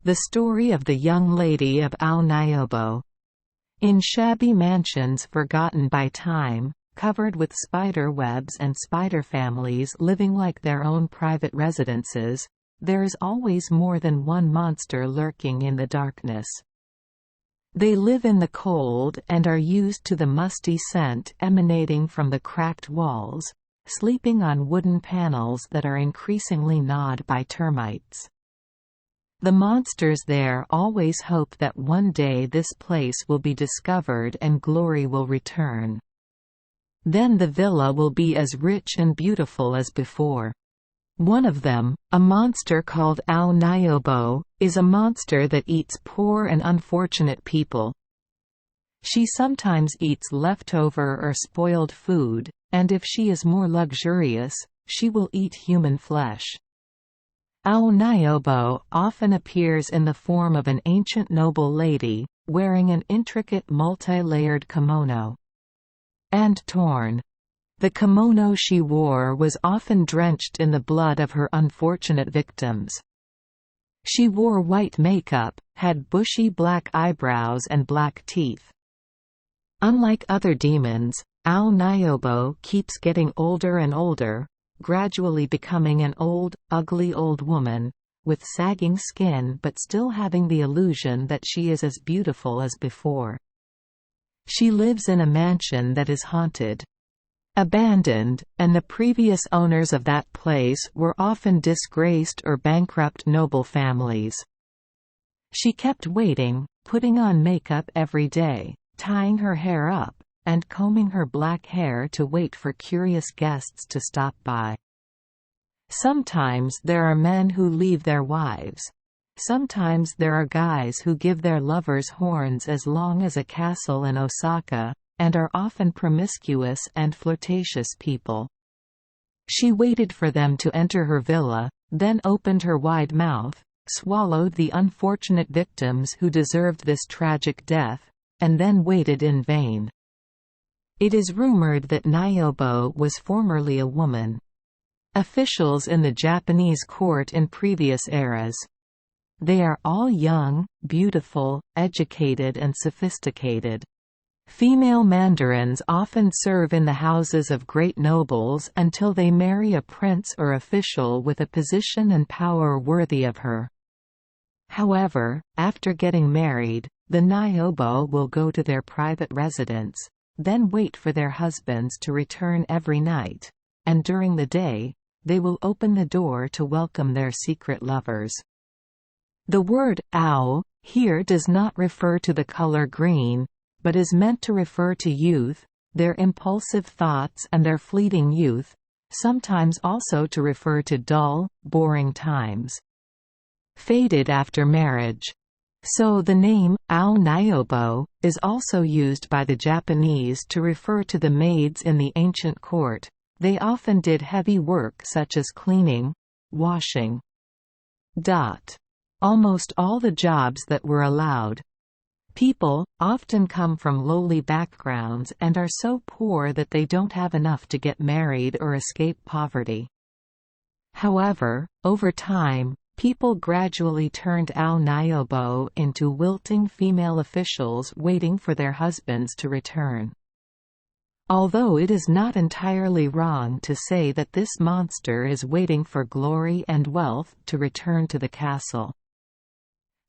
The story of the young lady of Nyobo. In shabby mansions forgotten by time, covered with spider webs and spider families living like their own private residences, there is always more than one monster lurking in the darkness. They live in the cold and are used to the musty scent emanating from the cracked walls, sleeping on wooden panels that are increasingly gnawed by termites. The monsters there always hope that one day this place will be discovered and glory will return. Then the villa will be as rich and beautiful as before. One of them, a monster called Nyobo, is a monster that eats poor and unfortunate people. She sometimes eats leftover or spoiled food, and if she is more luxurious, she will eat human flesh. Nyobo often appears in the form of an ancient noble lady, wearing an intricate multi-layered kimono. And torn. The kimono she wore was often drenched in the blood of her unfortunate victims. She wore white makeup, had bushy black eyebrows and black teeth. Unlike other demons, Nyobo keeps getting older and older, gradually becoming an old, ugly old woman, with sagging skin but still having the illusion that she is as beautiful as before. She lives in a mansion that is haunted. Abandoned, and the previous owners of that place were often disgraced or bankrupt noble families. She kept waiting, putting on makeup every day, tying her hair up, and combing her black hair to wait for curious guests to stop by. Sometimes there are men who leave their wives. Sometimes there are guys who give their lovers horns as long as a castle in Osaka, and are often promiscuous and flirtatious people. She waited for them to enter her villa, then opened her wide mouth, swallowed the unfortunate victims who deserved this tragic death, and then waited in vain. It is rumored that Nyobo was formerly a woman. Officials in the Japanese court in previous eras. They are all young, beautiful, educated and sophisticated. Female mandarins often serve in the houses of great nobles until they marry a prince or official with a position and power worthy of her. However, after getting married, the Nyobo will go to their private residence, then wait for their husbands to return every night, and during the day, they will open the door to welcome their secret lovers. The word "ao" here does not refer to the color green, but is meant to refer to youth, their impulsive thoughts and their fleeting youth, sometimes also to refer to dull, boring times. Faded after marriage. So the name, Nyobo, is also used by the Japanese to refer to the maids in the ancient court. They often did heavy work such as cleaning, washing. Almost all the jobs that were allowed. People often come from lowly backgrounds and are so poor that they don't have enough to get married or escape poverty. However, over time, people gradually turned Nyobo into wilting female officials waiting for their husbands to return. Although it is not entirely wrong to say that this monster is waiting for glory and wealth to return to the castle.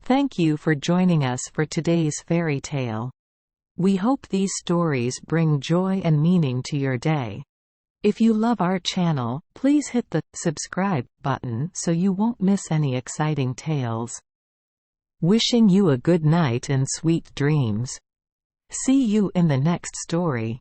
Thank you for joining us for today's fairy tale. We hope these stories bring joy and meaning to your day. If you love our channel, please hit the subscribe button so you won't miss any exciting tales. Wishing you a good night and sweet dreams. See you in the next story.